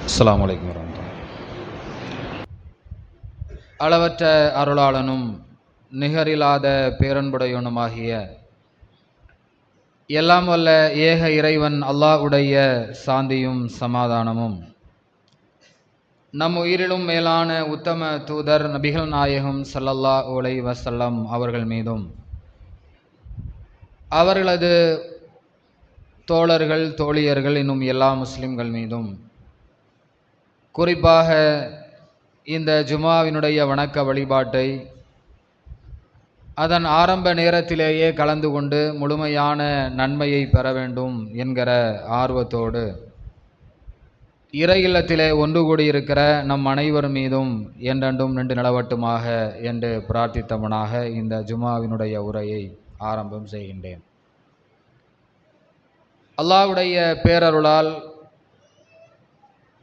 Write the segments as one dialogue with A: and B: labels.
A: அஸ்ஸலாமு அலைக்கும் வரஹ்மத்துல்லாஹி. அளவற்ற அருளாளனும் நிகரில்லாத பேரன்புடையவனுமாகிய எல்லாம் வல்ல ஏக இறைவன் அல்லாஹ்வுடைய சாந்தியும் சமாதானமும் நம் உயிரிலும் மேலான உத்தம தூதர் நபிகள் நாயகம் ஸல்லல்லாஹு அலைஹி வஸல்லம் அவர்கள் மீதும் அவர்களது தோழர்கள் தோழியர்கள் இன்னும் எல்லா முஸ்லிம்கள் மீதும் குறிப்பாக இந்த ஜுமாவினுடைய வணக்க வழிபாட்டை அதன் ஆரம்ப நேரத்திலேயே கலந்து கொண்டு முழுமையான நன்மையை பெற வேண்டும் என்கிற ஆர்வத்தோடு இறை இல்லத்திலே ஒன்று கூடியிருக்கிற நம் அனைவர் மீதும் என்றென்றும் நின்று நிலவட்டுமாக என்று பிரார்த்தித்தவனாக இந்த ஜுமாவினுடைய உரையை ஆரம்பம் செய்கின்றேன். அல்லாஹ்வுடைய பேரருளால்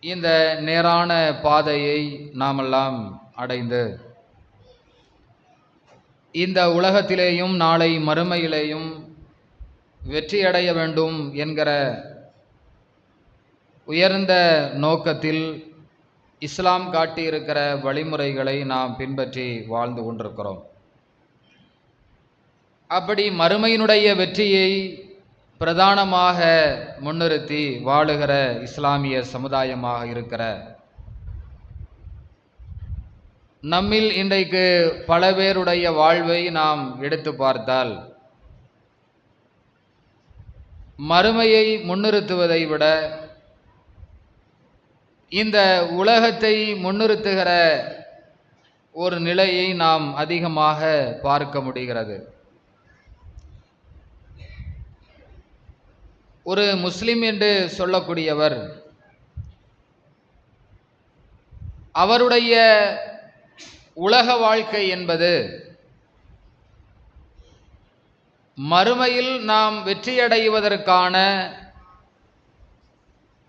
A: இந்த நேரான பாதையை நாமெல்லாம் அடைந்து இந்த உலகத்திலேயும் நாளை மறுமையிலேயும் வெற்றியடைய வேண்டும் என்கிற உயர்ந்த நோக்கத்தில் இஸ்லாம் காட்டியிருக்கிற வழிமுறைகளை நாம் பின்பற்றி வாழ்ந்து கொண்டிருக்கிறோம். அப்படி மறுமையினுடைய வெற்றியை பிரதானமாக முன்னிறுத்தி வாழுகிற இஸ்லாமிய சமுதாயமாக இருக்கிற நம்மில் இன்றைக்கு பல பேருடைய வாழ்வை நாம் எடுத்து பார்த்தால் மறுமையை முன்னிறுத்துவதை விட இந்த உலகத்தை முன்னிறுத்துகிற ஒரு நிலையை நாம் அதிகமாக பார்க்க முடிகிறது. ஒரு முஸ்லிம் என்று சொல்லக்கூடியவர் அவருடைய உலக வாழ்க்கை என்பது மறுமையில் நாம் வெற்றியடைவதற்கான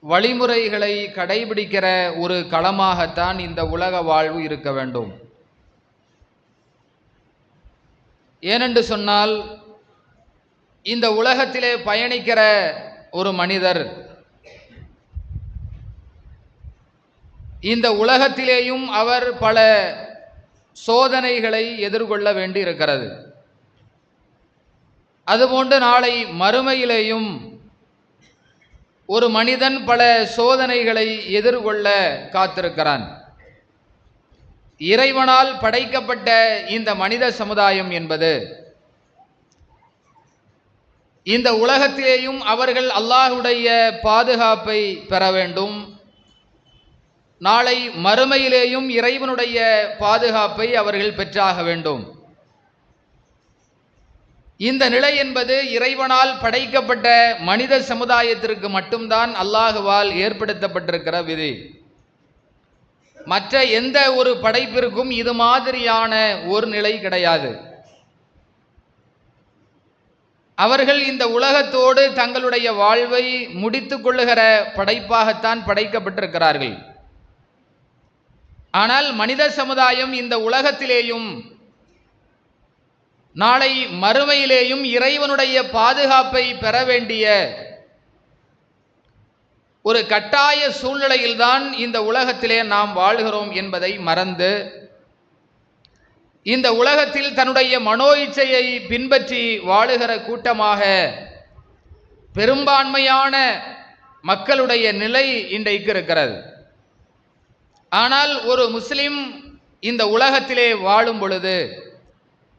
A: வழிமுறைகளை கடைபிடிக்கிற ஒரு களமாகத்தான் இந்த உலக வாழ்வு இருக்க வேண்டும். ஏனென்று சொன்னால் இந்த உலகத்திலே பயணிக்கிற ஒரு மனிதர் இந்த உலகத்திலேயும் அவர் பல சோதனைகளை எதிர்கொள்ள வேண்டி இருக்கிறது. அதுபோன்று நாளை மறுமையிலேயும் ஒரு மனிதன் பல சோதனைகளை எதிர்கொள்ள காத்திருக்கிறான். இறைவனால் படைக்கப்பட்ட இந்த மனித சமுதாயம் என்பது இந்த உலகத்திலேயும் அவர்கள் அல்லாஹ்வுடைய பாதுகாப்பை பெற வேண்டும், நாளை மறுமையிலேயும் இறைவனுடைய பாதுகாப்பை அவர்கள் பெற்றாக வேண்டும். இந்த நிலை என்பது இறைவனால் படைக்கப்பட்ட மனித சமுதாயத்திற்கு மட்டும்தான் அல்லாஹுவால் ஏற்படுத்தப்பட்டிருக்கிற விதி. மற்ற எந்த ஒரு படைப்பிற்கும் இது மாதிரியான ஒரு நிலை கிடையாது. அவர்கள் இந்த உலகத்தோடு தங்களுடைய வாழ்வை முடித்துக் கொள்ளுகிற படைப்பாகத்தான் படைக்கப்பட்டிருக்கிறார்கள். ஆனால் மனித சமுதாயம் இந்த உலகத்திலேயும் நாளை மறுமையிலேயும் இறைவனுடைய பாதுகாப்பை பெற வேண்டிய ஒரு கட்டாய சூழ்நிலையில்தான் இந்த உலகத்திலே நாம் வாழ்கிறோம் என்பதை மறந்து இந்த உலகத்தில் தன்னுடைய மனோ இச்சையை பின்பற்றி வாழுகிற கூட்டமாக பெரும்பான்மையான மக்களுடைய நிலை இன்றைக்கு இருக்கிறது. ஆனால் ஒரு முஸ்லிம் இந்த உலகத்திலே வாழும் பொழுது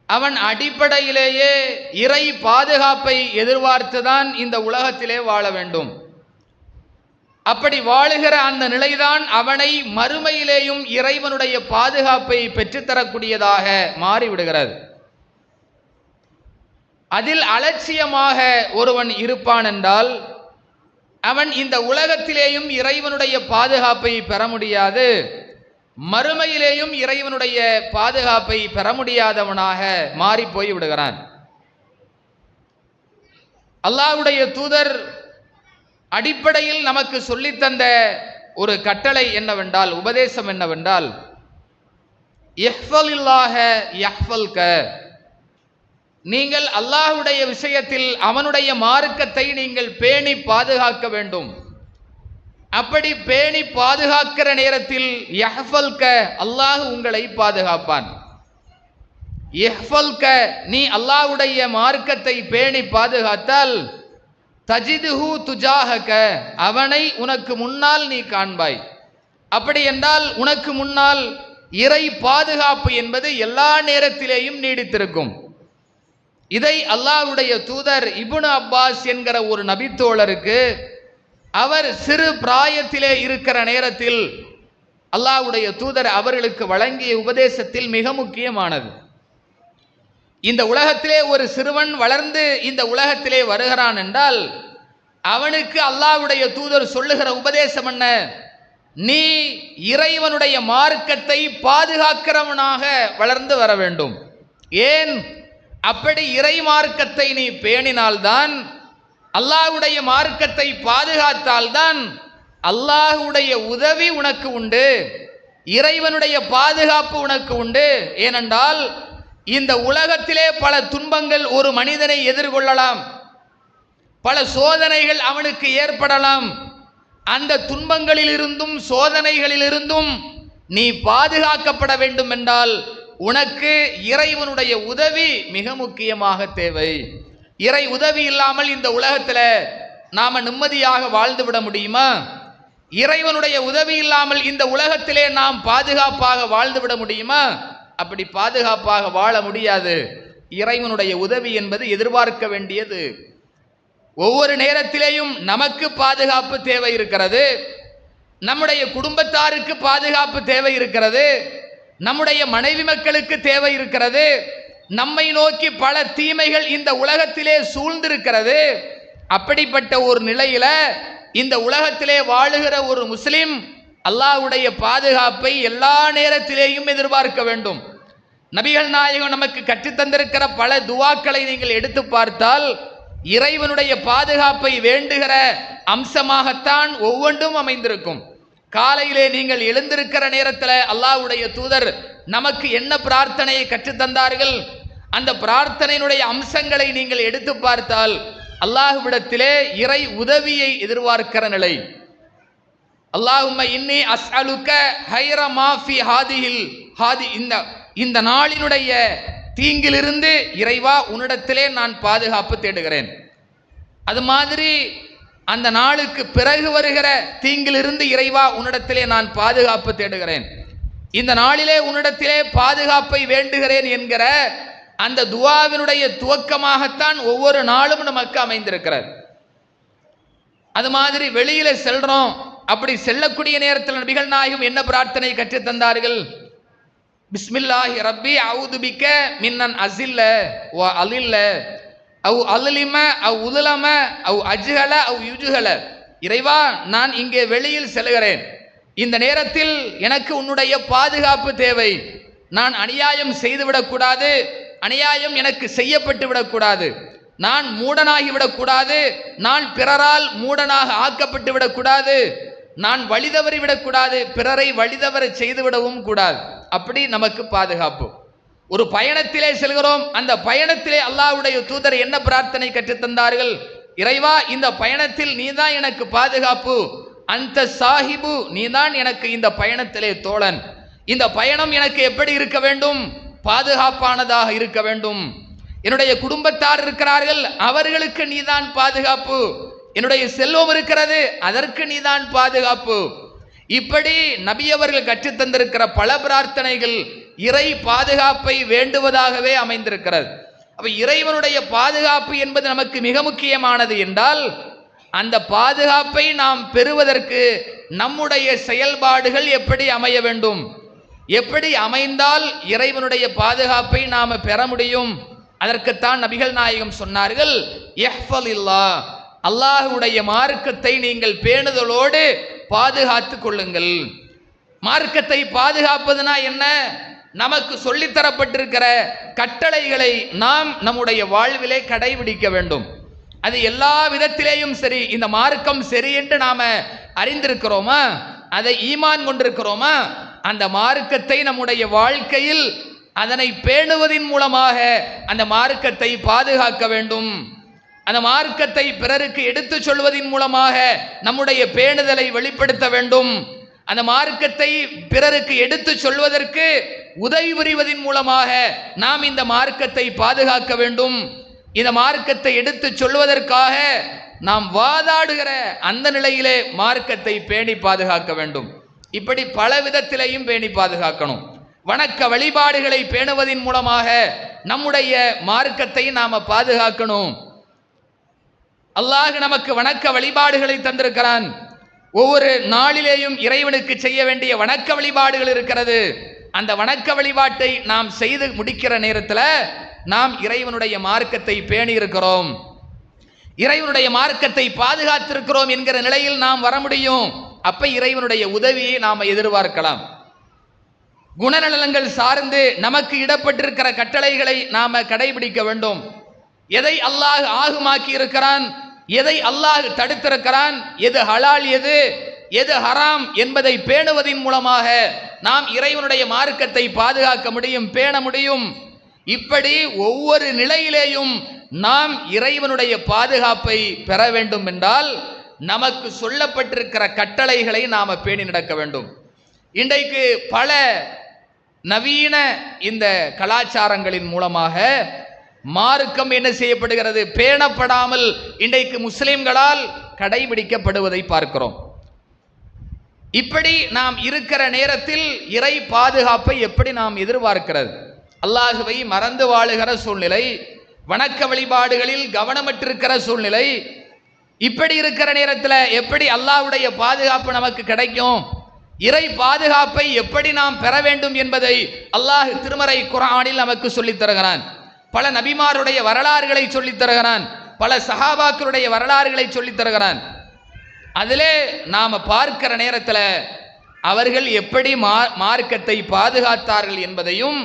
A: அவன் அடிப்படையிலேயே இறை பாதுகாப்பை எதிர்பார்த்துதான் இந்த உலகத்திலே வாழ வேண்டும். அப்படி வாழுகிற அந்த நிலைதான் அவனை மறுமையிலேயும் இறைவனுடைய பாதுகாப்பை பெற்றுத்தரக்கூடியதாக மாறிவிடுகிறது. அதில் அலட்சியமாக ஒருவன் இருப்பான் என்றால் அவன் இந்த உலகத்திலேயும் இறைவனுடைய பாதுகாப்பை பெற முடியாது, மறுமையிலேயும் இறைவனுடைய பாதுகாப்பை பெற முடியாதவனாக மாறி போய் விடுகிறான். அல்லாஹ்வுடைய தூதர் அடிப்படையில் நமக்கு சொல்லித்தந்த ஒரு கட்டளை என்னவென்றால், உபதேசம் என்னவென்றால், இஹ்ஃபலில்லாஹ யஹ்ஃபல்க, நீங்கள் அல்லாஹ்வுடைய விஷயத்தில் அவனுடைய மார்க்கத்தை நீங்கள் பேணி பாதுகாக்க வேண்டும். அப்படி பேணி பாதுகாக்கிற நேரத்தில் யஹ்ஃபல்க, அல்லாஹ் உங்களை பாதுகாப்பான். யஹ்ஃபல்க, நீ அல்லாஹ்வுடைய மார்க்கத்தை பேணி பாதுகாத்தால் தஜிதுஹு துஜாஹக, அவனை உனக்கு முன்னால் நீ காண்பாய். அப்படி என்றால் உனக்கு முன்னால் இறை பாதுகாப்பு என்பது எல்லா நேரத்திலேயும் நீடித்திருக்கும். இதை அல்லாஹ்வுடைய தூதர் இப்னு அப்பாஸ் என்கிற ஒரு நபித்தோழருக்கு அவர் சிறு பிராயத்திலே இருக்கிற நேரத்தில் அல்லாஹ்வுடைய தூதர் அவர்களுக்கு வழங்கிய உபதேசத்தில் மிக முக்கியமானது. இந்த உலகத்திலே ஒரு சிறுவன் வளர்ந்து இந்த உலகத்திலே வருகிறான் என்றால் அவனுக்கு அல்லாஹ்வுடைய தூதர் சொல்லுகிற உபதேசம் என்ன? நீ இறைவனுடைய மார்க்கத்தை பாதுகாக்கிறவனாக வளர்ந்து வர வேண்டும். ஏன்? அப்படி இறை மார்க்கத்தை நீ பேணினால்தான், அல்லாஹ்வுடைய மார்க்கத்தை பாதுகாத்தால்தான் அல்லாஹ்வுடைய உதவி உனக்கு உண்டு, இறைவனுடைய பாதுகாப்பு உனக்கு உண்டு. ஏனென்றால் இந்த உலகத்திலே பல துன்பங்கள் ஒரு மனிதனை எதிர்கொள்ளலாம், பல சோதனைகள் அவனுக்கு ஏற்படலாம். அந்த துன்பங்களிலிருந்தும் சோதனைகளிலிருந்தும் நீ பாதுகாக்கப்பட வேண்டும் என்றால் உனக்கு இறைவனுடைய உதவி மிக முக்கியமாக தேவை. இறை உதவி இல்லாமல் இந்த உலகத்தில் நாம நிம்மதியாக வாழ்ந்து விட முடியுமா? இறைவனுடைய உதவி இல்லாமல் இந்த உலகத்திலே நாம் பாதுகாப்பாக வாழ்ந்து விட முடியுமா? அப்படி பாதுகாப்பாக வாழ முடியாது. இறைவனுடைய உதவி என்பது எதிர்பார்க்க வேண்டியது. ஒவ்வொரு நேரத்திலேயும் நமக்கு பாதுகாப்பு தேவை இருக்கிறது, நம்முடைய குடும்பத்தாருக்கு பாதுகாப்பு தேவை இருக்கிறது, நம்முடைய மனைவி மக்களுக்கு தேவை இருக்கிறது. நம்மை நோக்கி பல தீமைகள் இந்த உலகத்திலே சூழ்ந்திருக்கிறது. அப்படிப்பட்ட ஒரு நிலையில இந்த உலகத்திலே வாழுகிற ஒரு முஸ்லிம் அல்லாஹ்வுடைய பாதுகாப்பை எல்லா நேரத்திலேயும் எதிர்பார்க்க வேண்டும். நபிகள் நாயகம் நமக்கு கற்றுத்தந்திருக்கிற பல துவாக்களை நீங்கள் எடுத்து பார்த்தால் இறைவனுடைய பாதுகாப்பை வேண்டுகிற அம்சமாகத்தான் ஒவ்வொன்றும் அமைந்திருக்கும். காலையிலே நீங்கள் எழுந்திருக்கிற நேரத்தில் அல்லாஹ்வுடைய தூதர் நமக்கு என்ன பிரார்த்தனையை கற்றுத்தந்தார்கள்? அந்த பிரார்த்தனையினுடைய அம்சங்களை நீங்கள் எடுத்து பார்த்தால் அல்லாஹ்விடத்திலே இறை உதவியை எதிர்பார்க்கிற நிலை. அல்லாஹும்ம இன்னி அஸ்அலுக ஹைர மா ஃபி ஹாதி, இந்த நாளினுடைய தீங்கிலிருந்து இறைவா உன்னிடத்திலே நான் பாதுகாப்பு தேடுகிறேன். அது மாதிரி அந்த நாளுக்கு பிறகு வருகிற தீங்கிலிருந்து இறைவா உன்னிடத்திலே நான் பாதுகாப்பு தேடுகிறேன். இந்த நாளிலே உன்னிடத்திலே பாதுகாப்பை வேண்டுகிறேன் என்கிற அந்த துஆவினுடைய துவக்கமாகத்தான் ஒவ்வொரு நாளும் நமக்கு அமைந்திருக்கிறது. அது மாதிரி வெளியில செல்றோம், அப்படி செல்லக்கூடிய நேரத்தில் நபிகள் நாயகம் என்ன பிரார்த்தனை கற்றுத் தந்தார்கள்? பிஸ்மில்லாஹி ரப்பி அவுது பிக்க மின்னன் அசில்ல வ அலில்ல அவ் அலிலிம அவ் உதுலம அவ் அஜ்ஹல அவ் யுஜ்ஹல. இறைவா, நான் இங்கே வெளியில் செல்கிறேன், இந்த நேரத்தில் எனக்கு உன்னுடைய பாதுகாப்பு தேவை. நான் அநியாயம் செய்துவிடக்கூடாது, அநியாயம் எனக்கு செய்யப்பட்டு விடக்கூடாது, நான் மூடனாகி விடக்கூடாது, நான் பிறரால் மூடனாக ஆக்கப்பட்டு விடக்கூடாது, நான் வழிதவறி விடக்கூடாது, பிறரை வழிதவற செய்துவிடவும் கூடாது. அப்படி நமக்கு பாதுகாப்பு. ஒரு பயணத்திலே செல்கிறோம், அந்த பயணத்திலே அல்லாஹ்வுடைய தூதர் என்ன பிரார்த்தனை கற்றுத்தந்தார்கள்? இறைவா, இந்த பயணத்தில் நீதான் எனக்கு பாதுகாப்பு, அந்த சாஹிபு, நீதான் எனக்கு இந்த பயணத்திலே தோழன். இந்த பயணம் எனக்கு எப்படி இருக்க வேண்டும்? பாதுகாப்பானதாக இருக்க வேண்டும். என்னுடைய குடும்பத்தார் இருக்கிறார்கள், அவர்களுக்கு நீதான் பாதுகாப்பு. என்னுடைய செல்வம் இருக்கிறது, அதற்கு நீதான் பாதுகாப்பு. இப்படி நபி அவர்கள் கற்றுத்தந்திருக்கிற பல பிரார்த்தனைகள் இறை பாதுகாப்பை வேண்டுவதாகவே அமைந்திருக்கிறது. அப்ப இறைவனுடைய பாதுகாப்பு என்பது நமக்கு மிக முக்கியமானது என்றால் அந்த பாதுகாப்பை நாம் பெறுவதற்கு நம்முடைய செயல்பாடுகள் எப்படி அமைய வேண்டும்? எப்படி அமைந்தால் இறைவனுடைய பாதுகாப்பை நாம் பெற முடியும்? அதற்குத்தான் நபிகள் நாயகம் சொன்னார்கள், இஹ்ஃபலில்லாஹ், அல்லாஹ்வுடைய மார்க்கத்தை நீங்கள் பேணுதலோடு பாதுகாத்து கொள்ளுங்கள். மார்க்கத்தை பாதுகாப்பதுனா என்ன? நமக்கு சொல்லித்தரப்பட்டிருக்கிற கட்டளைகளை நாம் நம்முடைய வாழ்விலே கடைபிடிக்க வேண்டும். அது எல்லா விதத்திலேயும் சரி. இந்த மார்க்கம் சரி என்று நாம அறிந்திருக்கிறோமா? அதை ஈமான் கொண்டிருக்கிறோமா? அந்த மார்க்கத்தை நம்முடைய வாழ்க்கையில் அதனை பேணுவதின் மூலமாக அந்த மார்க்கத்தை பாதுகாக்க வேண்டும். அந்த மார்க்கத்தை பிறருக்கு எடுத்து சொல்வதின் மூலமாக நம்முடைய பேணுதலை வெளிப்படுத்த வேண்டும். அந்த மார்க்கத்தை பிறருக்கு எடுத்து சொல்வதற்கு உதவி புரிவதின் மூலமாக நாம் இந்த மார்க்கத்தை பாதுகாக்க வேண்டும். இந்த மார்க்கத்தை எடுத்து சொல்வதற்காக நாம் வாதாடுகிற அந்த நிலையிலே மார்க்கத்தை பேணி பாதுகாக்க வேண்டும். இப்படி பல விதத்திலையும் பேணி பாதுகாக்கணும். வணக்க வழிபாடுகளை பேணுவதின் மூலமாக நம்முடைய மார்க்கத்தை நாம பாதுகாக்கணும். அல்லாஹ் நமக்கு வணக்க வழிபாடுகளை தந்திருக்கிறான். ஒவ்வொரு நாளிலேயும் இறைவனுக்கு செய்ய வேண்டிய வணக்க வழிபாடுகள் இருக்கிறது. அந்த வணக்க வழிபாட்டை நாம் செய்து முடிக்கிற நேரத்தில் நாம் இறைவனுடைய மார்க்கத்தை பேணி இருக்கிறோம், இறைவனுடைய மார்க்கத்தை பாதுகாத்திருக்கிறோம் என்கிற நிலையில் நாம் வர முடியும். அப்ப இறைவனுடைய உதவியை நாம் எதிர்பார்க்கலாம். குணநலங்கள் சார்ந்து நமக்கு இடப்பட்டிருக்கிற கட்டளைகளை நாம கடைபிடிக்க வேண்டும். எதை அல்லாஹ் ஆகுமாக்கி இருக்கிறான், எதை அல்லாஹ் தடுத்திருக்கிறான், எது ஹலால் எது ஹராம் என்பதை பேணுவதின் மூலமாக நாம் இறைவனுடைய மார்க்கத்தை பாதுகாக்க முடியும், பேண முடியும். இப்படி ஒவ்வொரு நிலையிலேயும் நாம் இறைவனுடைய பாதுகாப்பை பெற வேண்டும் என்றால் நமக்கு சொல்லப்பட்டிருக்கிற கட்டளைகளை நாம பேணி நடக்க வேண்டும். இன்றைக்கு பல நவீன இந்த கலாச்சாரங்களின் மூலமாக மார்க்கம் என்ன செய்யப்படுகிறது, பேணப்படாமல் இன்றைக்கு முஸ்லிம்களால் கடைபிடிக்கப்படுவதை பார்க்கிறோம். இப்படி நாம் இருக்கிற நேரத்தில் இறை பாதுகாப்பை எப்படி நாம் எதிர்பார்க்கிறது? அல்லாஹுவை மறந்து வாழுகிற சூழ்நிலை, வணக்க வழிபாடுகளில் கவனமற்றிருக்கிற சூழ்நிலை. இப்படி இருக்கிற நேரத்தில் எப்படி அல்லாஹ்வுடைய பாதுகாப்பு நமக்கு கிடைக்கும்? இறை பாதுகாப்பை எப்படி நாம் பெற வேண்டும் என்பதை அல்லாஹ் திருமறை குர்ஆனில் நமக்கு சொல்லித் தருகிறான். பல நபிமாருடைய வரலாறுகளை சொல்லித் தருகிறான், பல சஹாபாக்களுடைய வரலாறுகளை சொல்லித் தருகிறான். அதிலே நாம பார்க்கிற நேரத்தில் அவர்கள் எப்படி மார்க்கத்தை பாதுகாத்தார்கள் என்பதையும்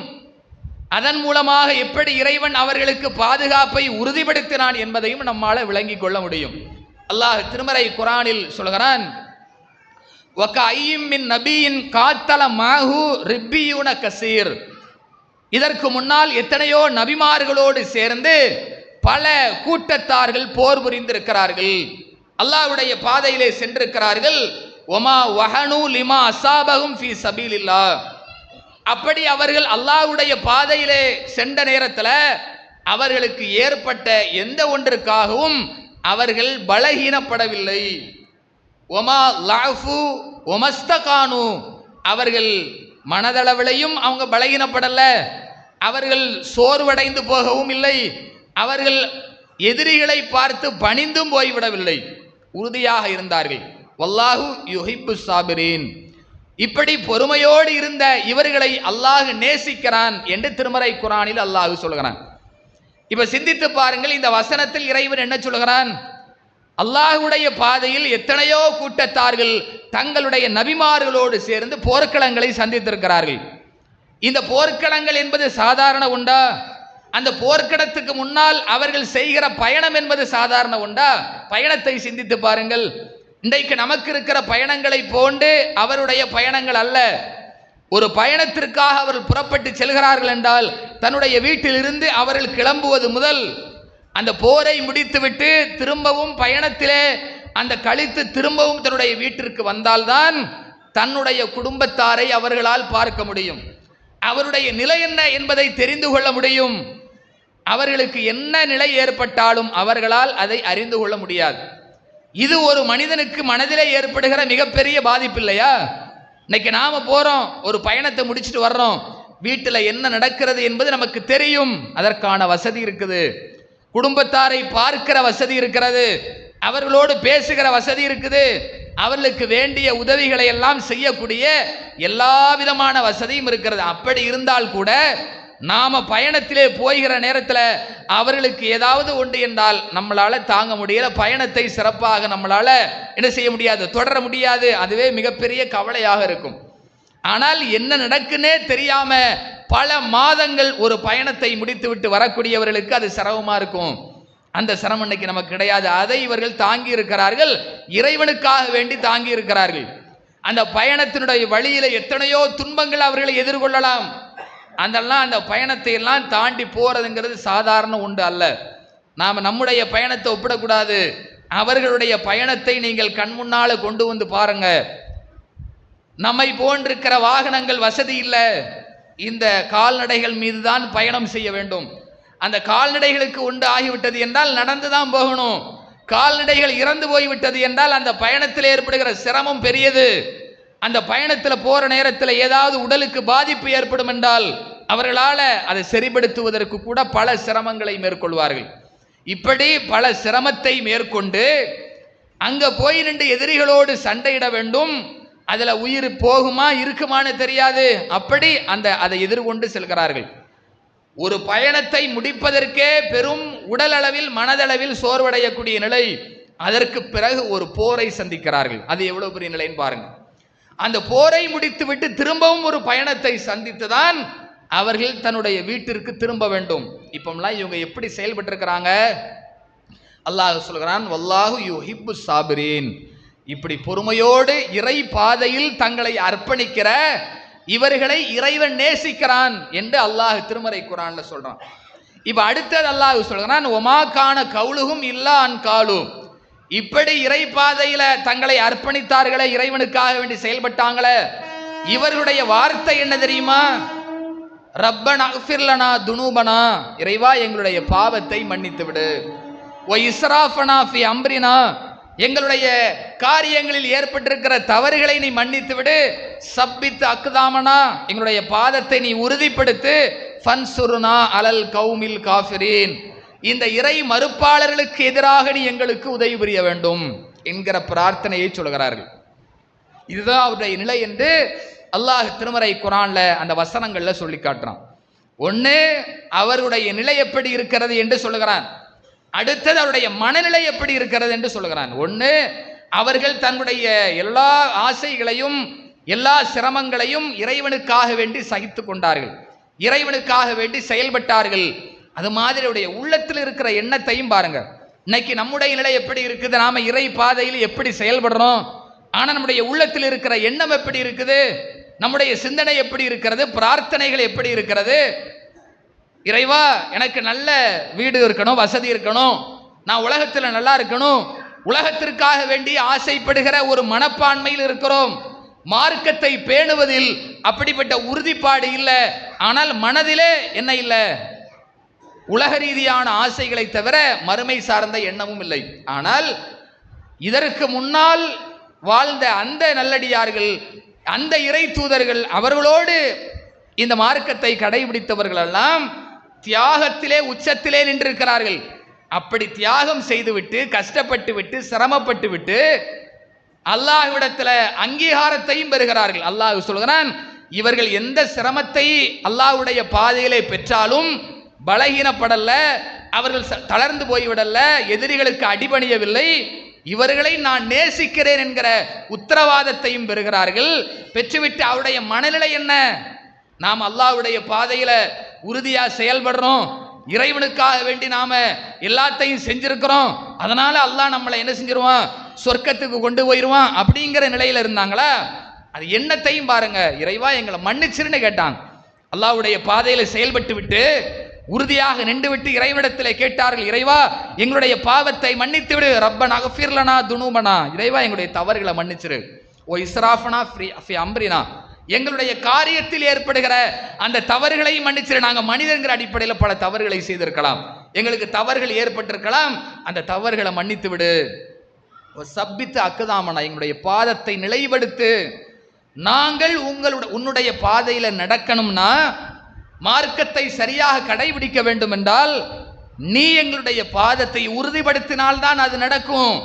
A: அதன் மூலமாக எப்படி இறைவன் அவர்களுக்கு பாதுகாப்பை உறுதிப்படுத்தினான் என்பதையும் நம்மால விளங்கிக் கொள்ள முடியும். அல்லாஹ் திருமறை குர்ஆனில் சொல்கிறான், வகஅய்யிம் மின் நபியின் காத்தல மாஹு ரிப்பியூன கஸீர். இதற்கு முன்னால் எத்தனையோ நபிமார்களோடு சேர்ந்து பல கூட்டத்தார்கள் போர் புரிந்திருக்கிறார்கள், அல்லாஹ்வுடைய பாதையிலே சென்றிருக்கிறார்கள். ஒமா வஹனு லிமா அஸாபஹும் ஃபீ சபீலில்லாஹ். அப்படி அவர்கள் அல்லாஹ்வுடைய பாதையிலே சென்ற நேரத்தில் அவர்களுக்கு ஏற்பட்ட எந்த ஒன்றுக்காகவும் அவர்கள் பலகீனப்படவில்லை. ஒமா லாஃபு ஒமஸ்தகானு. அவர்கள் மனதளவிலையும் அவங்க பலகீனப்படல, அவர்கள் சோர்வடைந்து போகவும் இல்லை, அவர்கள் எதிரிகளை பார்த்து பணிந்தும் போய்விடவில்லை, உறுதியாக இருந்தார்கள். வல்லாஹு யுஹிப்பு சாபிரீன். இப்படி பொறுமையோடு இருந்த இவர்களை அல்லாஹ் நேசிக்கிறான் என்று திருமறை குர்ஆனில் அல்லாஹ் சொல்கிறான். இப்ப சிந்தித்து பாருங்கள், இந்த வசனத்தில் இறைவன் என்ன சொல்கிறான்? அல்லாஹ்வுடைய பாதையில் எத்தனையோ கூட்டத்தார்கள் தங்களுடைய நபிமார்களோடு சேர்ந்து போர்க்களங்களை சந்தித்திருக்கிறார்கள். இந்த போர்க்களங்கள் என்பது சாதாரண உண்டா? அந்த போர்க்களத்துக்கு முன்னால் அவர்கள் செய்கிற பயணம் என்பது சாதாரண உண்டா? பயணத்தை சிந்தித்து பாருங்கள். இன்றைக்கு நமக்கு இருக்கிற பயணங்களை போன்று அவருடைய பயணங்கள் அல்ல. ஒரு பயணத்திற்காக அவர்கள் புறப்பட்டு செல்கிறார்கள் என்றால் தன்னுடைய வீட்டிலிருந்து அவர்கள் கிளம்புவது முதல் அந்த போரை முடித்துவிட்டு திரும்பவும் பயணத்திலே அந்த கழித்து திரும்பவும் தன்னுடைய வீட்டிற்கு வந்தால்தான் தன்னுடைய குடும்பத்தாரை அவர்களால் பார்க்க முடியும், அவருடைய நிலை என்ன என்பதை தெரிந்து கொள்ள முடியும். அவர்களுக்கு என்ன நிலை ஏற்பட்டாலும் அவர்களால் அதை அறிந்து கொள்ள முடியாது. இது ஒரு மனிதனுக்கு மனதிலே ஏற்படுகிற மிகப்பெரிய பாதிப்பு இல்லையா? இன்னைக்கு நாம போறோம், ஒரு பயணத்தை முடிச்சுட்டு வர்றோம், வீட்டில் என்ன நடக்கிறது என்பது நமக்கு தெரியும், அதற்கான வசதி இருக்குது, குடும்பத்தாரை பார்க்கிற வசதி இருக்கிறது, அவர்களோடு பேசுகிற வசதி இருக்குது, அவர்களுக்கு வேண்டிய உதவிகளை எல்லாம் செய்யக்கூடிய எல்லா விதமான வசதியும் இருக்கிறது. அப்படி இருந்தால் கூட நாம பயணத்திலே போகிற நேரத்தில் அவர்களுக்கு ஏதாவது ஒன்று என்றால் நம்மளால தாங்க முடியல, பயணத்தை சிறப்பாக நம்மளால என்ன செய்ய முடியாது, தொடர முடியாது. அதுவே மிகப்பெரிய கவலையாக இருக்கும். ஆனால் என்ன நடக்குன்னே தெரியாம பல மாதங்கள் ஒரு பயணத்தை முடித்துவிட்டு வரக்கூடியவர்களுக்கு அது சிரமமா இருக்கும். அந்த சிரமம் இன்னைக்கு நமக்கு கிடையாது. அதை இவர்கள் தாங்கி இருக்கிறார்கள், இறைவனுக்காக வேண்டி தாங்கி இருக்கிறார்கள். அந்த பயணத்தினுடைய வழியில எத்தனையோ துன்பங்கள் அவர்களை எதிர்கொள்ளலாம். அந்த பயணத்தை எல்லாம் தாண்டி போறதுங்கிறது சாதாரண உண்டு அல்ல. நாம் நம்முடைய பயணத்தை ஒப்பிடக்கூடாது. அவர்களுடைய பயணத்தை நீங்கள் கண் முன்னால கொண்டு வந்து பாருங்க. நம்மை போன்றிருக்கிற வாகனங்கள் வசதி இல்லை, இந்த கால்நடைகள் மீது தான் பயணம் செய்ய வேண்டும். அந்த கால்நடைகளுக்கு உண்டு ஆகிவிட்டது என்றால் நடந்து தான் போகணும். கால்நடைகள் இறந்து போய்விட்டது என்றால் அந்த பயணத்தில் ஏற்படுகிற சிரமம் பெரியது. அந்த பயணத்தில் போற நேரத்தில் ஏதாவது உடலுக்கு பாதிப்பு ஏற்படும் என்றால் அவர்களால் அதை சரிப்படுத்துவதற்கு கூட பல சிரமங்களை மேற்கொள்வார்கள். இப்படி பல சிரமத்தை மேற்கொண்டு அங்க போய் நின்று எதிரிகளோடு சண்டையிட வேண்டும். அதுல உயிர் போகுமா இருக்குமான்னு தெரியாது, அப்படி அதை எதிர்கொண்டு செல்கிறார்கள். ஒரு பயணத்தை முடிப்பதற்கே பெரும் உடல் அளவில் மனதளவில் சோர்வடையக்கூடிய நிலை. அதற்கு பிறகு ஒரு போரை சந்திக்கிறார்கள். அது எவ்வளவு பெரிய நிலைன்னு பாருங்க. அந்த போரை முடித்துவிட்டு திரும்பவும் ஒரு பயணத்தை சந்தித்துதான் அவர்கள் தன்னுடைய வீட்டிற்கு திரும்ப வேண்டும். இப்போம்லாம் இவங்க எப்படி செயல்பட்டு இருக்கிறாங்க? அல்லாஹ் சொல்கிறான், வல்லாஹு யுஹிப்பு சாபிரீன். இப்படி பொறுமையோடு இறை பாதையில் தங்களை அர்ப்பணிக்கிற இவர்களை இறைவன் நேசிக்கிறான் என்று அல்லாஹ் திருமறை குர்ஆன்ல சொல்றான். இப்ப அடுத்தது அல்லாஹ் சொல்கிறான், ஒமா கான கவுலுகும் இல்லா அன் காலு. இப்படி இறை பாதையில தங்களை அர்ப்பணித்தார்களே, இறைவனுக்காக வேண்டி செயல்பட்டாங்களே, இவர்களுடைய வார்த்தை என்ன தெரியுமா? ரப்பனா அக்ஃபிர் லனா துனூபனா, இறைவா எங்களுடைய பாவத்தை மன்னித்து விடு. வ இஸ்ராஃபனா ஃபி அம்ரினா, எங்களுடைய காரியங்களில் ஏற்பட்டிருக்கிற தவறுகளை நீ மன்னித்து விடு. சப்பித் அக்தாமனா, எங்களுடைய பாதத்தை நீ உறுதிப்படுத்து. ஃபன்சுர்னா அலல் கௌமில் காஃபிரீன், இந்த இறை மறுப்பாளர்களுக்கு எதிராக நீ எங்களுக்கு உதவி புரிய வேண்டும் என்கிற பிரார்த்தனையை சொல்கிறார்கள். இதுதான் அவருடைய நிலை என்று அல்லாஹ் திருமறை குர்ஆன்ல அந்த வசனங்கள்ல சொல்லி காட்டுறான். ஒன்று அவருடைய நிலை எப்படி இருக்கிறது என்று சொல்லுகிறான். அடுத்தது அவருடைய மனநிலை எப்படி இருக்கிறது என்று சொல்லுகிறான். ஒன்று அவர்கள் தன்னுடைய எல்லா ஆசைகளையும் எல்லா சிரமங்களையும் இறைவனுக்காக வேண்டி சகித்து கொண்டார்கள், இறைவனுக்காக வேண்டி செயல்பட்டார்கள். அது மாதிரி உள்ளத்தில் இருக்கிற எண்ணத்தையும் பாருங்க. இன்னைக்கு நம்முடைய நிலை எப்படி இருக்குது? நாம இறை பாதையில் எப்படி செயல்படுறோம்? ஆனா நம்முடைய உள்ளத்தில் இருக்கிற எண்ணம் எப்படி இருக்குது? நம்முடைய சிந்தனை எப்படி இருக்கிறது? பிரார்த்தனைகள் எப்படி இருக்கிறது? இறைவா எனக்கு நல்ல வீடு இருக்கணும், வசதி இருக்கணும், நான் உலகத்தில் நல்லா இருக்கணும், உலகத்திற்காக வேண்டி ஆசைப்படுகிற ஒரு மனப்பான்மையில் இருக்கிறோம். மார்க்கத்தை பேணுவதில் அப்படிப்பட்ட உறுதிப்பாடு இல்லை. ஆனால் மனதிலே என்ன இல்லை? உலக ரீதியான ஆசைகளை தவிர மறுமை சார்ந்த எண்ணமும் இல்லை. ஆனால் இதற்கு முன்னால் வாழ்ந்த அந்த நல்லடியார்கள், அந்த இறை தூதர்கள், அவர்களோடு இந்த மார்க்கத்தை கடைபிடித்தவர்கள் எல்லாம் தியாகத்திலே உச்சத்திலே நின்றிருக்கிறார்கள். அப்படி தியாகம் செய்துவிட்டு, கஷ்டப்பட்டு விட்டு, சிரமப்பட்டு விட்டு அல்லாஹ்விடத்தில் அங்கீகாரத்தையும் பெறுகிறார்கள். அல்லாஹ் சொல்கிறான், இவர்கள் எந்த சிரமத்தை அல்லாஹ்வுடைய பாதையிலே பெற்றாலும் பலகீனப்படல, அவர்கள் தளர்ந்து போய்விடல, எதிரிகளுக்கு அடிபணியவில்லை, இவர்களை நான் நேசிக்கிறேன் என்கிற உத்தரவாதத்தையும் பெறுகிறார்கள். பெற்றுவிட்டு அவருடைய மனநிலை என்ன? நாம் அல்லாஹ்வுடைய பாதையில உறுதியா செயல்படுறோம், இறைவனுக்காக வேண்டி நாம எல்லாத்தையும் செஞ்சிருக்கிறோம், அதனால அல்லாஹ் நம்மளை என்ன செஞ்சிருவான்? சொர்க்கத்துக்கு கொண்டு போயிருவான் அப்படிங்கிற நிலையில இருந்தாங்களா? அது எண்ணத்தையும் பாருங்க. இறைவா எங்களை மன்னிச்சிருன்னு கேட்டாங்க. அல்லாஹ்வுடைய பாதையில செயல்பட்டு விட்டு உறுதியாக நின்று விட்டு இறைவனிடத்தில் கேட்டார்கள், இறைவா எங்களுடைய பாவத்தை மன்னித்து விடு. ரப்பனா அக்ஃபிர் லனா துனூபனா, இறைவா எங்களுடைய தவறுகளை மன்னிச்சிரு. ஓ இஸ்ராஃபனா ஃபி அம்ரினா, எங்களுடைய காரியத்தில் ஏற்படுகிற அந்த தவறுகளையும் மன்னிச்சிரு. நாங்கள் மனிதங்கிற அடிப்படையில் பல தவறுகளை செய்திருக்கலாம், எங்களுக்கு தவறுகள் ஏற்பட்டிருக்கலாம், அந்த தவறுகளை மன்னித்து விடு. சப்பித்து அக்குதாமனா, எங்களுடைய பாதத்தை நிலைப்படுத்து. நாங்கள் உன்னுடைய பாதையில நடக்கணும்னா, மார்க்கத்தை சரியாக கடைபிடிக்க வேண்டும் என்றால் நீ எங்களுடைய பாதத்தை உறுதிப்படுத்தினால்தான் அது நடக்கும்.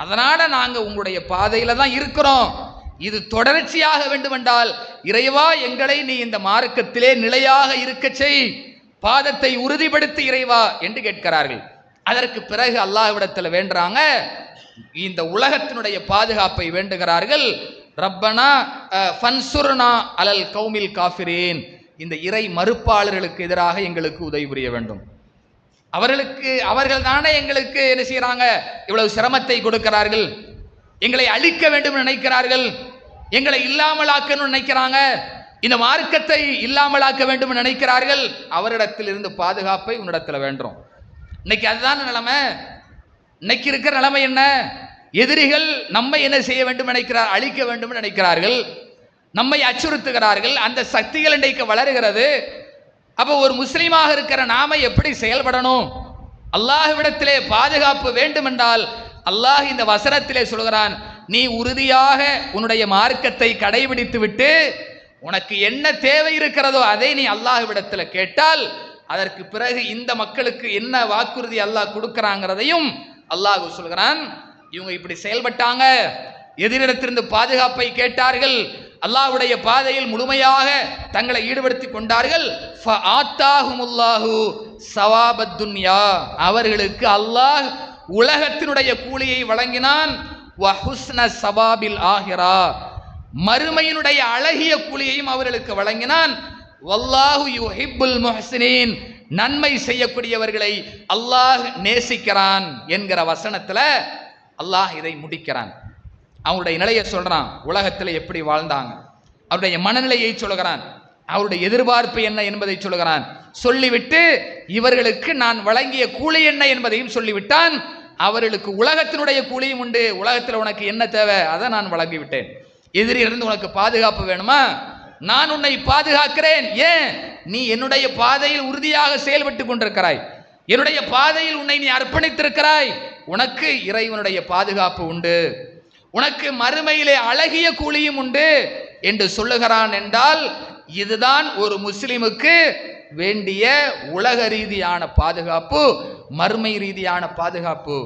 A: அதனால நாங்க உங்களுடைய பாதையில தான் இருக்கிறோம். இது தொடர்ச்சியாக வேண்டுமென்றால் இறைவா எங்களை நீ இந்த மார்க்கத்திலே நிலையாக இருக்க செய், பாதத்தை உறுதிப்படுத்தி இறைவா என்று கேட்கிறார்கள். அதற்கு பிறகு அல்லாஹ்விடத்தில் வேண்டுறாங்க, இந்த உலகத்தினுடைய பாதுகாப்பை வேண்டுகிறார்கள். ரப்பனா ஃபன்சுர்னா அலல் கௌமில் காஃபிரீன், இந்த இறை மறுப்பாளர்களுக்கு எதிராக எங்களுக்கு உதவி புரிய வேண்டும். அவர்கள் தானே எங்களுக்கு என்ன செய்யறாங்க? இவ்வளவு சிரமத்தை கொடுக்கிறார்கள், எங்களை அழிக்க வேண்டும் நினைக்கிறார்கள், எங்களை இல்லாமலாக்கணும்னு நினைக்கிறாங்க, இந்த மார்க்கத்தை இல்லாமலாக்க வேண்டும் நினைக்கிறார்கள். அவரிடத்தில் இருந்து பாதுகாப்பை உன்னிடத்தில் வேண்டும்.
B: இன்னைக்கு அதுதான் நிலைமை. இன்னைக்கு இருக்கிற நிலைமை என்ன? எதிரிகள் நம்மை என்ன செய்ய வேண்டும் நினைக்கிறார்? அழிக்க வேண்டும் நினைக்கிறார்கள், நம்மை அச்சுறுத்துகிறார்கள். அந்த சக்திகள் இன்றைக்கு வளருகிறது. அப்போ ஒரு முஸ்லீமாக இருக்கிற நாம எப்படி செயல்படணும்? அல்லாஹ்விடத்திலே பாதுகாப்பு வேண்டும் என்றால் அல்லாஹ் இந்த வசனத்திலே சொல்கிறான், நீ உறுதியாக உன்னுடைய மார்க்கத்தை கடைபிடித்து விட்டு உனக்கு என்ன தேவை இருக்கிறதோ அதை நீ அல்லாஹ்விடத்தில் கேட்டால் அதற்கு பிறகு இந்த மக்களுக்கு என்ன வாக்குறுதி அல்லாஹ் கொடுக்கிறாங்கிறதையும் அல்லாஹ் சொல்கிறான். இவங்க இப்படி செயல்பட்டாங்க, எதிரிடத்திலிருந்து பாதுகாப்பை கேட்டார்கள், அல்லாஹ்வுடைய பாதையில் முழுமையாக தங்களை ஈடுபடுத்திக் கொண்டார்கள். அவர்களுக்கு அல்லாஹ் உலகத்தினுடைய கூலியை வழங்கினான். மறுமையினுடைய அழகிய கூலியையும் அவர்களுக்கு வழங்கினான். வல்லாஹு யுஹிப்புல் முஹ்சினீன், நன்மை செய்யக்கூடியவர்களை அல்லாஹ் நேசிக்கிறான் என்கிற வசனத்துல அல்லாஹ் இதை முடிக்கிறான். அவருடைய நிலையை சொல்றான், உலகத்தில் எப்படி வாழ்ந்தாங்க, அவருடைய மனநிலையை சொல்கிறான், அவருடைய எதிர்பார்ப்பு என்ன என்பதை சொல்கிறான். சொல்லிவிட்டு இவர்களுக்கு நான் வழங்கிய கூலி என்ன என்பதையும் சொல்லிவிட்டான். அவர்களுக்கு உலகத்தினுடைய கூலியும் உண்டு, உலகத்தில் உனக்கு என்ன தேவை அதை நான் வழங்கிவிட்டேன். எதிரிலிருந்து உனக்கு பாதுகாப்பு வேணுமா? நான் உன்னை பாதுகாக்கிறேன். ஏன்? நீ என்னுடைய பாதையில் உறுதியாக செயல்பட்டு கொண்டிருக்கிறாய், என்னுடைய பாதையில் உன்னை நீ அர்ப்பணித்திருக்கிறாய், உனக்கு இறைவனுடைய பாதுகாப்பு உண்டு, உனக்கு மறுமையிலே அழகிய கூலியும் உண்டு என்று சொல்லுகிறான். என்றால் இதுதான் ஒரு முஸ்லிமுக்கு வேண்டிய உலக ரீதியான பாதுகாப்பு, மறுமை ரீதியான பாதுகாப்பு.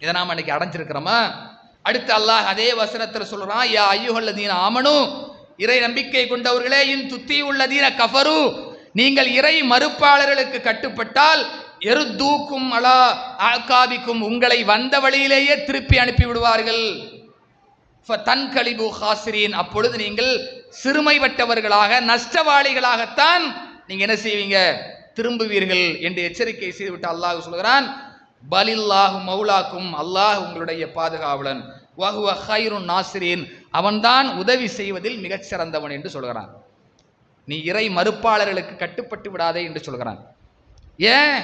B: இதை நாம் அன்னைக்கு அடைஞ்சிருக்கிறோமா? அடுத்து அல்லாஹ் அதே வசனத்தில் சொல்றான், யா அய்யுஹல்லதீன ஆமனு, இறை நம்பிக்கை கொண்டவர்களே, இன் துத்தி உள்ளதீன கஃபரு, நீங்கள் இறை மறுப்பாளர்களுக்கு கட்டுப்பட்டால் எருத்தூக்கும் அலா ஆகாபிக்கும், உங்களை வந்த வழியிலேயே திருப்பி அனுப்பி விடுவார்கள். தன்கலிபு ஹாசிரீன், அப்பொழுது நீங்கள் சிறுமைப்பட்டவர்களாக நஷ்டவாளிகளாகத்தான் நீங்க என்ன செய்வீங்க? திரும்புவீர்கள் என்று எச்சரிக்கை செய்துவிட்டு அல்லாஹ் சொல்கிறான், பலில்லாஹு மௌலாக்கும், அல்லாஹ் உங்களுடைய பாதுகாவலன், வஹுவ கைருன் நாசிரீன், அவன்தான் உதவி செய்வதில் மிகச் சிறந்தவன் என்று சொல்கிறான். நீ இறை மறுப்பாளர்களுக்கு கட்டுப்பட்டு விடாதே என்று சொல்கிறான். ஏன்?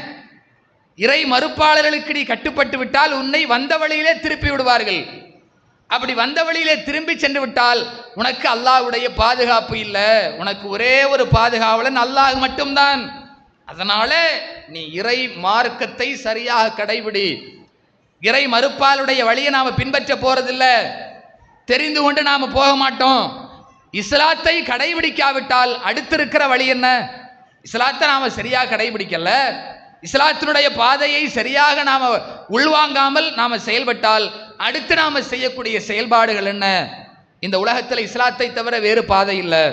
B: இறை மறுப்பாளர்களுக்கு நீ கட்டுப்பட்டு விட்டால் உன்னை வந்த வழியிலே திருப்பி விடுவார்கள். அப்படி வந்த வழியிலே திரும்பி சென்று விட்டால் உனக்கு அல்லாஹ்வுடைய பாதுகாப்பு இல்லை, உனக்கு ஒரே ஒரு பாதுகாவலன் அல்லாஹ் மட்டும்தான். அதனால நீ இறை மார்க்கத்தை சரியாக கடைபிடி. இறை மறுப்பாளுடைய வழியை நாம பின்பற்ற போறதில்லை, தெரிந்து கொண்டு நாம போக மாட்டோம். இஸ்லாத்தை கடைபிடிக்காவிட்டால் அடுத்திருக்கிற வழி என்ன? இஸ்லாத்தை நாம சரியாக கடைபிடிக்கல, இஸ்லாத்தினுடைய பாதையை சரியாக நாம உள்வாங்காமல் நாம செயல்பட்டால் அடுத்து நாம செய்யக்கூடிய செயல்பாடுகள் என்ன? இந்த உலகத்தில் இஸ்லாத்தை தவிர வேறு பாதை இல்லை.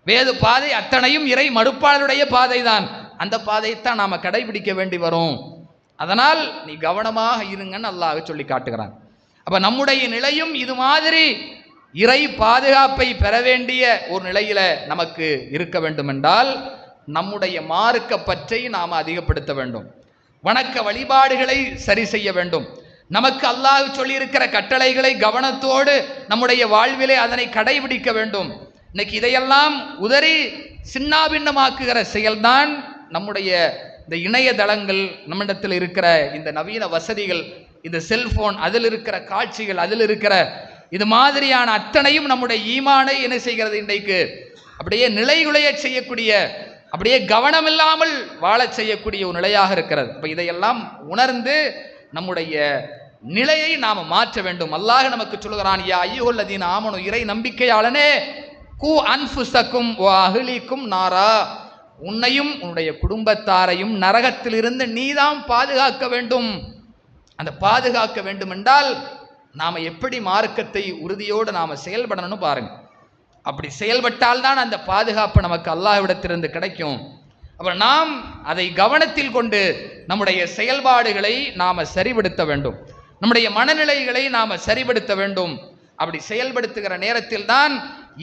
B: வேறு பாதை அத்தனையும் இறை மறுப்பாளருடைய பாதை தான். அந்த பாதையைத்தான் நாம கடைபிடிக்க வேண்டி வரும். அதனால் நீ கவனமாக இருங்கன்னு அல்லாஹ் சொல்லி காட்டுகிறான். அப்ப நம்முடைய நிலையும் இது மாதிரி இறை பாதுகாப்பை பெற வேண்டிய ஒரு நிலையில நமக்கு இருக்க வேண்டும் என்றால் நம்முடைய மார்க்க பற்றை நாம் அதிகப்படுத்த வேண்டும், வணக்க வழிபாடுகளை சரி செய்ய வேண்டும், நமக்கு அல்லாஹ் சொல்லியிருக்கிற கட்டளைகளை கவனத்தோடு நம்முடைய வாழ்விலே அதனை கடைபிடிக்க வேண்டும். இன்னைக்கு இதையெல்லாம் உதறி சின்னாபின்னமாக்குகிற செயல்தான் நம்முடைய இந்த இணையதளங்கள், நம்மிடத்தில் இருக்கிற இந்த நவீன வசதிகள், இந்த செல்போன், அதில் இருக்கிற காட்சிகள், அதில் இருக்கிற இது மாதிரியான அத்தனையும் நம்முடைய ஈமானை என்ன செய்கிறது? இன்றைக்கு அப்படியே நிலைகுலைய செய்யக்கூடிய, அப்படியே கவனமில்லாமல் வாழச் செய்யக்கூடிய ஒரு நிலையாக இருக்கிறது. இப்போ இதையெல்லாம் உணர்ந்து நம்முடைய நிலையை நாம் மாற்ற வேண்டும். அல்லாஹ் நமக்கு சொல்கிறான், யா அய்யுஹல்லதீன ஆமனு, இறை நம்பிக்கையாளனே, கு அன்ஃபுஸக்கும் வ அஹ்லீக்கும் நாரா, உன்னையும் உன்னுடைய குடும்பத்தாரையும் நரகத்திலிருந்து நீதான் பாதுகாக்க வேண்டும். அந்த பாதுகாக்க வேண்டும் என்றால் நாம் எப்படி மார்க்கத்தை உறுதியோடு நாம் செயல்படணும்னு பாருங்க. அப்படி செயல்பட்டால் தான் அந்த பாதுகாப்பு நமக்கு அல்லாஹ்விடத்திலிருந்து கிடைக்கும். அப்புறம் நாம் அதை கவனத்தில் கொண்டு நம்முடைய செயல்பாடுகளை நாம் சரிபடுத்த வேண்டும், நம்முடைய மனநிலைகளை நாம் சரிபடுத்த வேண்டும். அப்படி செயல்படுத்துகிற நேரத்தில் தான்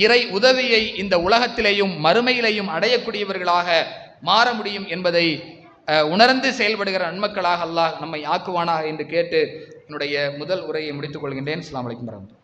B: இறை உதவியை இந்த உலகத்திலேயும் மறுமையிலேயும் அடையக்கூடியவர்களாக மாற முடியும் என்பதை உணர்ந்து செயல்படுகிற நன்மக்களாக அல்லாஹ் நம்மை ஆக்குவானாக என்று கேட்டு என்னுடைய முதல் உரையை முடித்துக் கொள்கின்றேன். அஸ்ஸலாமு அலைக்கும் வரஹ்மத்துல்லாஹி.